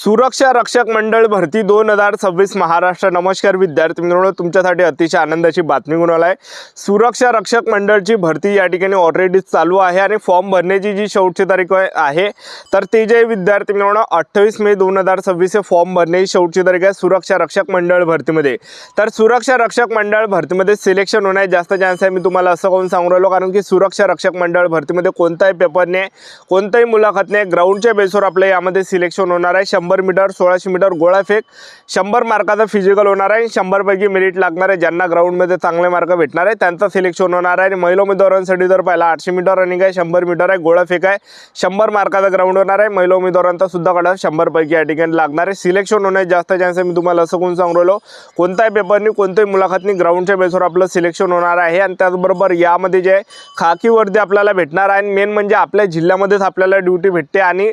सुरक्षा रक्षक मंडळ भरती 2026 महाराष्ट्र। नमस्कार विद्यार्थी मित्रांनो, तुमच्यासाठी अतिशय आनंदाची बातमी घेऊन आलो आहे। सुरक्षा रक्षक मंडळची भरती या ठिकाणी ऑलरेडी चालू आहे आणि फॉर्म भरण्याची जी शेवटची तारीख आहे तर ते जे विद्यार्थी मित्रांनो 28 मे 2026 हे फॉर्म भरण्याची शेवटची तारीख आहे सुरक्षा रक्षक मंडळ भरतीमध्ये। तर सुरक्षा रक्षक मंडळ भरतीमध्ये सिलेक्शन होण्याचे जास्त चान्स आहे। मी तुम्हाला असं कोण सांगू राहिलो कारण की सुरक्षा रक्षक मंडळ भरतीमध्ये कोणताही पेपर नाही, कोणताही मुलाखत नाही, ग्राउंडच्या बेसवर आपल्या यामध्ये सिलेक्शन होणार आहे। 100 मीटर 1600 मीटर गोळाफेक 100 मार्काचा फिजिकल होणार आहे। 100 पैकी मेरिट लागणार आहे, ज्यांना ग्राउंडमध्ये चांगले मार्क भेटणार आहे त्यांचा सिलेक्शन होणार आहे। आणि महिला उमेदवारांसाठी जर पाहिला 800 मीटर रनिंग आहे, 100 मीटर आहे, गोळाफेक आहे, 100 मार्काचा ग्राउंड होणार आहे। महिला उमेदवारांचा सुद्धा कडा 100 पैकी या ठिकाणी लागणार आहे। सिलेक्शन होण्याचे जास्त चान्स आहे। मी तुम्हाला असं कोण सांगू राहिलो, कोणताही पेपरनी कोणत्याही मुलाखतनी ग्राउंडच्या बेसवर आपलं सिलेक्शन होणार आहे। आणि त्याचबरोबर यामध्ये जे खाकी वर्दी आपल्याला भेटणार आहे, मेन म्हणजे आपल्या जिल्ह्यामध्येच आपल्याला ड्युटी भेटते आणि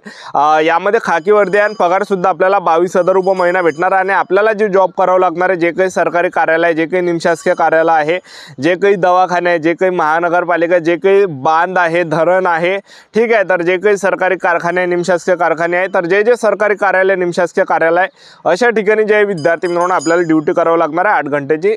यामध्ये खाकी वर्दी आणि पगार सुद्धा आपल्याला 22,000 रुपये महिना भेटणार आहे। आणि आपल्याला जे जॉब करावं लागणार आहे, जे काही सरकारी कार्यालय आहे, जे काही निमशासकीय कार्यालय आहे, जे काही दवाखाने आहे, जे काही महानगरपालिका, जे काही बांध आहे, धरण आहे, ठीक आहे, तर जे काही सरकारी कारखाने निमशासकीय कारखाने आहे, तर जे जे सरकारी कार्यालय निमशासकीय कार्यालय अशा ठिकाणी जे विद्यार्थी मित्रांनो आपल्याला ड्युटी करावं लागणार आहे। 8 घंटेची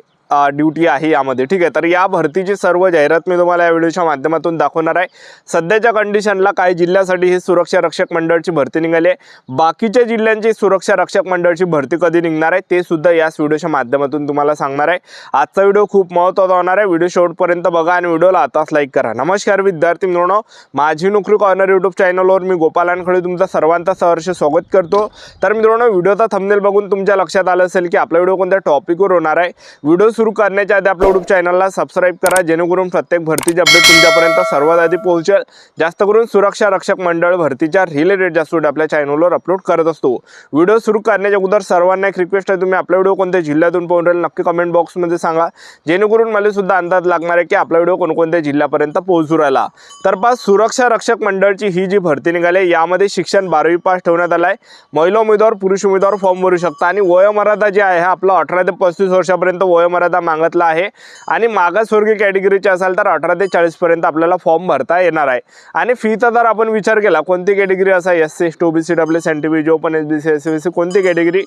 ड्युटी आहे यामध्ये, ठीक आहे। तर या भरतीची सर्व जाहिरात मी तुम्हाला या व्हिडिओच्या माध्यमातून दाखवणार आहे। सध्याच्या कंडिशनला काही जिल्ह्यासाठी ही सुरक्षा रक्षक मंडळची भरती निघाली आहे, बाकीच्या जिल्ह्यांची सुरक्षा रक्षक मंडळची भरती कधी निघणार आहे ते सुद्धा याच व्हिडिओच्या माध्यमातून तुम्हाला सांगणार आहे। आजचा व्हिडिओ खूप महत्त्वाचा होणार आहे, व्हिडिओ शेवटपर्यंत बघा आणि व्हिडिओला आताच लाईक करा। नमस्कार विद्यार्थी मित्रांनो, माझी नोकरी कॉर्नर यूट्यूब चॅनलवर मी गोपाल वानखळे तुमचं सर्वांचं सहर्ष स्वागत करतो। तर मित्रांनो, व्हिडिओचा थंबनेल बघून तुमच्या लक्षात आलं असेल की आपला व्हिडिओ कोणत्या टॉपिकवर होणार आहे। व्हिडिओ सुरू करण्याच्या आधी आपल्या यूट्यूब चॅनलला सबस्क्राइब करा, जेणेकरून प्रत्येक भरतीचे अपडेट तुमच्यापर्यंत सर्वात आधी पोहोचेल। जास्त करून सुरक्षा रक्षक मंडळ भरतीच्या रिलेटेड जास्त व्हिडिओ आपल्या चॅनलवर अपलोड करत असतो। व्हिडिओ सुरू करण्याच्या अगोदर सर्वांना एक रिक्वेस्ट आहे, तुम्ही आपला व्हिडिओ कोणत्या जिल्ह्यातून पाहून राहिले नक्की कमेंट बॉक्समध्ये सांगा, जेणेकरून मला सुद्धा अंदाज लागणार आहे की आपला व्हिडिओ कोणकोणत्या जिल्ह्यापर्यंत पोहोचू राहिला। तर पास सुरक्षा रक्षक मंडळची ही जी भरती निघाली यामध्ये शिक्षण 12वी पास ठेवण्यात आलं आहे। महिला उमेदवार पुरुष उमेदवार फॉर्म भरू शकता आणि वयोमर्यादा जे आहे आपलं 18 ते 35 वर्षापर्यंत वयोमर्यादा मागितला आहे। आणि मागासवर्गीय कॅटेगरीचे असाल तर 18 ते 40 पर्यंत आपल्याला फॉर्म भरता येणार आहे। आणि फीचा जर आपण विचार केला कोणती कॅटेगरी असा SC ST OBC EWS NTB open SBC SC BC कोणती कॅटेगरी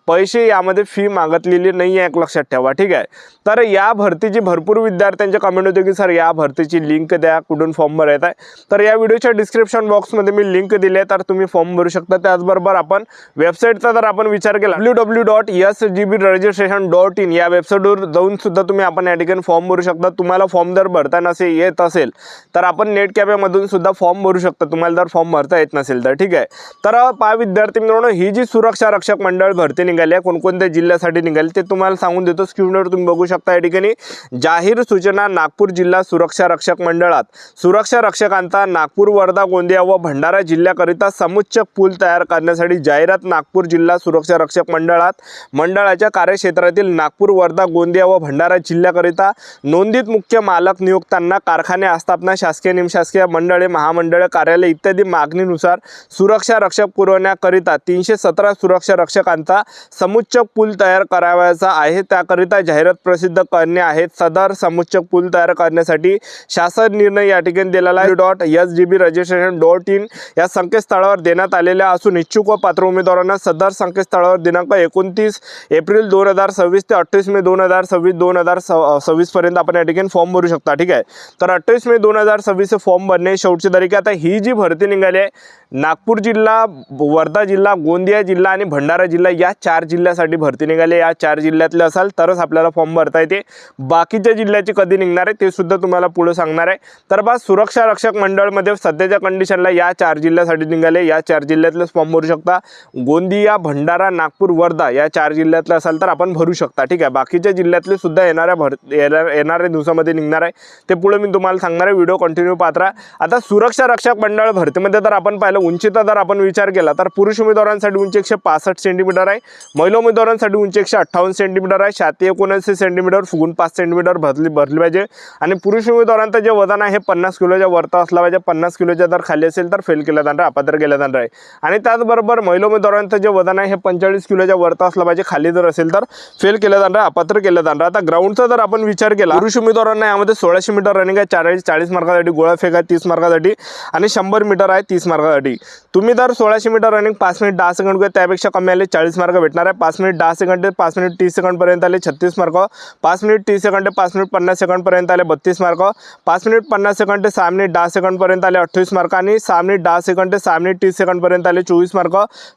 पैसे यामध्ये फी मागितलेली नाही आहे, एक लक्षात ठेवा, ठीक आहे। तर या भरतीची भरपूर विद्यार्थ्यांचे कमेंट होते की सर या भरतीची लिंक द्या, कुठून फॉर्म भरायचा आहे। तर या व्हिडिओच्या डिस्क्रिप्शन बॉक्समध्ये मी लिंक दिली आहे, तर तुम्ही फॉर्म भरू शकता। त्याचबरोबर आपण वेबसाईटचा जर आपण विचार केला www.sgbregistration.in या वेबसाईटवर जाऊन सुद्धा तुम्ही आपण या ठिकाणी फॉर्म भरू शकता। तुम्हाला फॉर्म जर भरता येत असेल तर आपण नेट कॅफेमधून सुद्धा फॉर्म भरू शकता, तुम्हाला जर फॉर्म भरता येत नसेल तर, ठीक आहे। तर पहा विद्यार्थी मित्रांनो, ही जी सुरक्षा रक्षक मंडळ भरती निघाली कोणकोणत्या जिल्ह्यासाठी निघाली ते तुम्हाला सांगून देतो। स्क्रीनवर तुम्ही बघू शकता या ठिकाणी जाहीर सूचना नागपूर जिल्हा सुरक्षा रक्षक मंडळात सुरक्षा रक्षकांचा नागपूर, वर्धा, गोंदिया व भंडारा जिल्ह्याकरिता समुच्चक पूल तयार करण्यासाठी जाहिरात नागपूर जिल्हा सुरक्षा रक्षक मंडळाच्या कार्यक्षेत्रातील नागपूर, वर्धा, गोंदिया व भंडारा जिल्ह्याकरिता नोंदित मुख्य मालक नियुक्तांना कारखाने, आस्थापना, शासकीय निमशासकीय मंडळे, महामंडळे, कार्यालय इत्यादी मागणीनुसार सुरक्षा रक्षक पुरवण्याकरिता 317 सुरक्षा रक्षकांचा समुच्चक पूल तयार करावयाचा आहे। त्याकरिता जाहिरात प्रसिद्ध करणे आहेत। सदर समुच्चक पूल तयार करण्यासाठी शासन निर्णय या ठिकाणी दिलेला आहे .sgbregistration.in या संकेतस्थळावर देण्यात आलेल्या असून इच्छुक व पात्र उमेदवारांना सदर संकेतस्थळावर दिनांक 29 एप्रिल 2026 ते 28 मे 2026 पर्यंत आपण या ठिकाणी फॉर्म भरू शकता, ठीक आहे। तर 28 मे 2026 फॉर्म भरणे शेवटची तारीख आहे। आता ही जी भरती निघाली आहे नागपूर जिल्हा, वर्धा जिल्हा, गोंदिया जिल्हा आणि भंडारा जिल्हा या 4 जिल्ह्यासाठी भरती निघाली। या 4 जिल्ह्यातले असाल तरच आपल्याला फॉर्म भरता येते। बाकीच्या जिल्ह्याची कधी निघणार आहे ते सुद्धा तुम्हाला पुढे सांगणार आहे। तर बस सुरक्षा रक्षक मंडळमध्ये सध्याच्या कंडिशनला या 4 जिल्ह्यासाठी निघाले, या 4 जिल्ह्यातलेच फॉर्म भरू शकता। गोंदिया, भंडारा, नागपूर, वर्धा या 4 जिल्ह्यातले असाल तर आपण भरू शकता, ठीक आहे। बाकीच्या जिल्ह्यातले सुद्धा येणाऱ्या दिवसामध्ये निघणार आहे, ते पुढे मी तुम्हाला सांगणार आहे। व्हिडिओ कंटिन्यू पाहत राहा। आता सुरक्षा रक्षक मंडळ भरतीमध्ये जर आपण पाहिलं उंचीचा जर आपण विचार केला तर पुरुष उमेदवारांसाठी उंची 165 सेंटीमीटर आहे, महिला उमेदवारांसाठी उंची 158 सेंटीमीटर आहे, छाती 79 सेंटीमीटर, फुगून 5 सेंटीमीटर भरली पाहिजे। आणि पुरुष उमेदवारांचं जे वजन आहे हे 50 किलोच्या वरता असला पाहिजे। 50 किलोच्या जर खाली असेल तर फेल केलं जाणार, अपात्र केलं जाणार आहे। आणि त्याचबरोबर महिला उमेदवारांचं जे वजन आहे हे 45 किलोच्या वरता असलं पाहिजे, खाली जर असेल तर फेल केलं जाणार, अपात्र केलं मैदान. आता ग्राउंडचा जर आपण विचार केला, पुरुष उमेदवारांना यामध्ये 1600 मीटर रनिंग आहे, 40 मार्कासाठी, गोळाफेक आहे 30 मार्कासाठी आणि 100 मीटर आहे 30 मार्कासाठी. तुम्ही जर 1600 मीटर रनिंग 5 मिनिट 10 सेकंड किंवा त्यापेक्षा कमी आले 40 मार्क भेटणार आहे. 5 मिनिट 10 सेकंड ते 5 मिनिट 30 सेकंड पर्यंत आले 36 मार्क. 5 मिनिट 30 सेकंड ते 5 मिनिट 50 सेकंड पर्यंत आले 32 मार्क. 5 मिनिट 50 सेकंड ते 6 मिनिट 10 सेकंड पर्यंत आले 28 मार्क आणि 6 मिनिट 10 सेकंड ते 6 मिनिट 30 सेकंड पर्यंत आले 24 मार्क.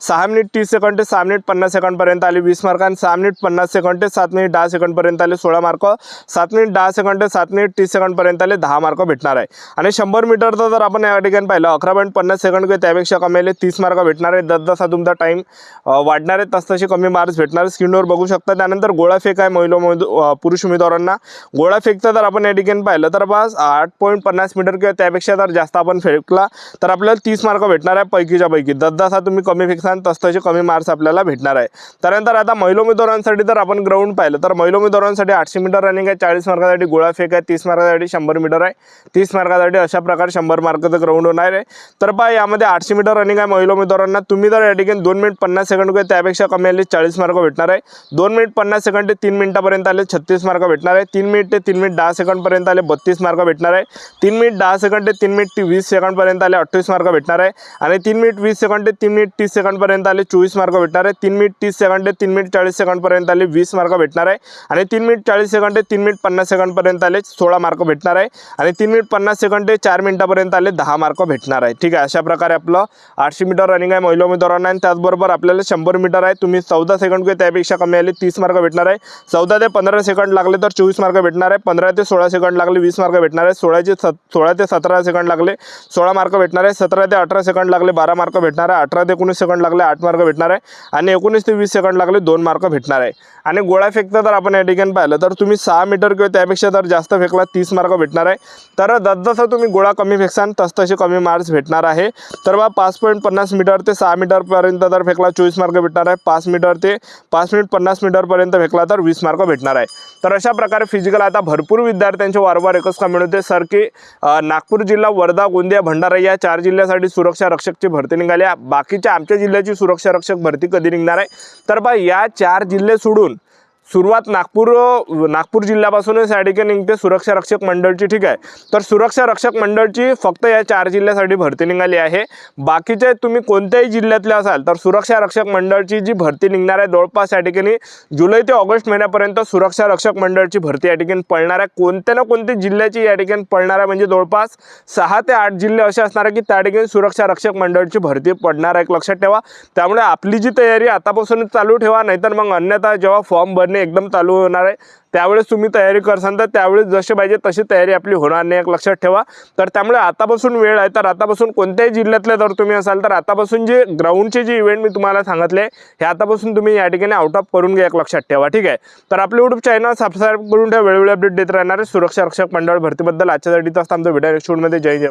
6 मिनिट 30 सेकंड ते 6 मिनिट 50 सेकंड पर्यंत आले 20 मार्क आणि 6 मिनिट 50 सेकंड ते 7 मिनिट 10 सेकंड पर्यंत आले 16 मार्क. 7 मिनिट 10 सेकंड ते 7 मिनिट 30 सेकंड पर्यंत आले 10 मार्क भेटणार आहे. आणि 100 मीटरचा जर आपण या ठिकाणी पाहिलं 11.50 सेकंड किंवा त्यापेक्षा कमी आले 30 मार्क भेटणार आहे. जसा तुमचा टाइम वाढणार आहे तसे कमी मार्क्स भेटणार आहे, स्क्रीनवर बघू शकता. त्यानंतर गोळाफेक आहे पुरुष उमेदवारांना. गोळाफेकचा जर आपण या ठिकाणी पाहिलं तर बस 8.50 मीटर किंवा त्यापेक्षा जर जास्त आपण फेकला तर आपल्याला 30 मार्क भेटणार आहे पैकीच्या पैकी. जसा तुम्ही कमी फेकसान तसे कमी मार्क्स आपल्याला भेटणार आहे. त्यानंतर आता महिला उमेदवारांसाठी जर आपण ग्राउंड पाहिलं तर महिला उमेदवारांसाठी 800 मीटर रनिंग आहे, 40 मार्कासाठी, गोळाफेक आहे 30 मार्कासाठी, 100 मीटर आहे 30 मार्कासाठी. अशा प्रकारे 100 मार्काचं ग्राउंड होणार आहे. तर पहा यामध्ये 800 मीटर रनिंग आहे महिला उमेदवारांना. तुम्ही जर या ठिकाणी 2 मिनिट 50 सेकंड किंवा त्यापेक्षा कमी आले 40 मार्क भेटणार आहे. 2 मिनिट 50 सेकंड ते 3 मिनिटापर्यंत आले 36 मार्क भेटणार आहे. 3 मिनिट ते 3 मिनिट 10 सेकंड पर्यंत आले 32 मार्क भेटणार आहे. 3 मिनिट 10 सेकंड ते 3 मिनिट 20 सेकंड पर्यंत आले 28 मार्क भेटणार आहे. आणि 3 मिनिट 20 सेकंड ते 3 मिनिट 30 सेकंड पर्यंत आले 24 मार्क भेटणार आहे. 3 मिनिट 30 सेकंड ते 3 मिनिट 40 सेकंड पर्यंत आले 20 मार्क भेटणार आहे. आणि 3 मिनिट 40 सेकंड ते 3 मिनिट 50 सेकंड पर्यंत आले 16 मार्क भेटणार आहे. आणि 3 मिनिट 50 सेकंड ते 4 मिनिटापर्यंत आले 10 मार्क भेटणार आहे. ठीक आहे, अशा प्रकारे आपलं 800 मीटर रनिंग आहे महिला उमेदवारांना. आणि त्याचबरोबर आपल्याला 100 मीटर आहे. तुम्ही 14 सेकंड किंवा त्यापेक्षा कमी आले 30 मार्क भेटणार आहे. 14 ते 15 सेकंड लागले तर 24 मार्क भेटणार आहे. 15 ते 16 सेकंड लागले 20 मार्क भेटणार आहे. 16 ते 17 सेकंड लागले 16 मार्क भेटणार आहे. 17 ते 18 सेकंड लागले 12 मार्क भेटणार आहे. 18 ते 19 सेकंड लागले 8 मार्क भेटणार आहे. आणि 19 ते 20 सेकंड लागले 2 मार्क भेटणार आहे. आणि गोळा फेकता जर आपण या ठिकाणी पाहिलं तर तुम्ही 6 मीटर किंवा त्यापेक्षा जर जास्त फेकला 30 मार्क भेटणार आहे. तर जसं तुम्ही गोळा कमी फेकसान तसे कमी मार्क्स भेटणार आहे. तर बा 5.50 मीटर ते 6 मीटर पर्यंत जर फेकला 24 मार्क भेटणार आहे. 5 मीटर ते 5 मिनिट 50 मीटर पर्यंत फेकला तर 20 मार्क भेटणार आहे. तर अशा प्रकारे फिजिकल आता भरपूर विद्यार्थ्यांचे वारंवार एकच कमेंट होते सर की नागपूर जिल्हा, वर्धा, गोंदिया, भंडारा या 4 जिल्ह्यासाठी सुरक्षा रक्षकची भरती निघाली आहे. बाकीच्या आमच्या जिल्ह्याची सुरक्षा रक्षक भरती कधी निघणार आहे? तर बा या 4 जिल्हे सोडून सुरुवात नागपूर जिल्ह्यापासूनच या ठिकाणी निघते सुरक्षा रक्षक मंडळची. ठीक आहे, तर सुरक्षा रक्षक मंडळची फक्त या 4 जिल्ह्यासाठी भरती निघाली आहे. बाकीचे तुम्ही कोणत्याही जिल्ह्यातले असाल तर सुरक्षा रक्षक मंडळची जी भरती निघणार आहे जवळपास या ठिकाणी जुलै ते ऑगस्ट महिन्यापर्यंत सुरक्षा रक्षक मंडळची भरती या ठिकाणी पडणार आहे. कोणत्या ना कोणत्या जिल्ह्याची या ठिकाणी पडणार आहे, म्हणजे जवळपास 6 ते 8 जिल्हे असे असणार आहे की त्या ठिकाणी सुरक्षा रक्षक मंडळची भरती पडणार आहे, लक्षात ठेवा. त्यामुळे आपली जी तयारी आतापासूनच चालू ठेवा, नाहीतर मग अन्यथा जेव्हा फॉर्म भरणे एकदम चालू होणार आहे त्यावेळेस तुम्ही तयारी करसाल तर त्यावेळेस जसे पाहिजे तशी तयारी आपली होणार नाही, एक लक्षात ठेवा. तर त्यामुळे आतापासून वेळ आहे. तर आतापासून कोणत्याही जिल्ह्यातले जर तुम्ही असाल तर आतापासून जे ग्राउंडचे जे इव्हेंट मी तुम्हाला सांगितले हे आतापासून तुम्ही या ठिकाणी आउट ऑफ करून घ्या, एक लक्षात ठेवा. ठीक आहे, तर आपले यूट्यूब चॅनल सबस्क्राईब करून ठेवा. वेळोवेळी अपडेट देत राहणार आहे सुरक्षा रक्षक मंडळ भरतीबद्दल. आजच्यासाठी आमचा व्हिडिओ नेक्स्ट व्हिडिओमध्ये. जय जय.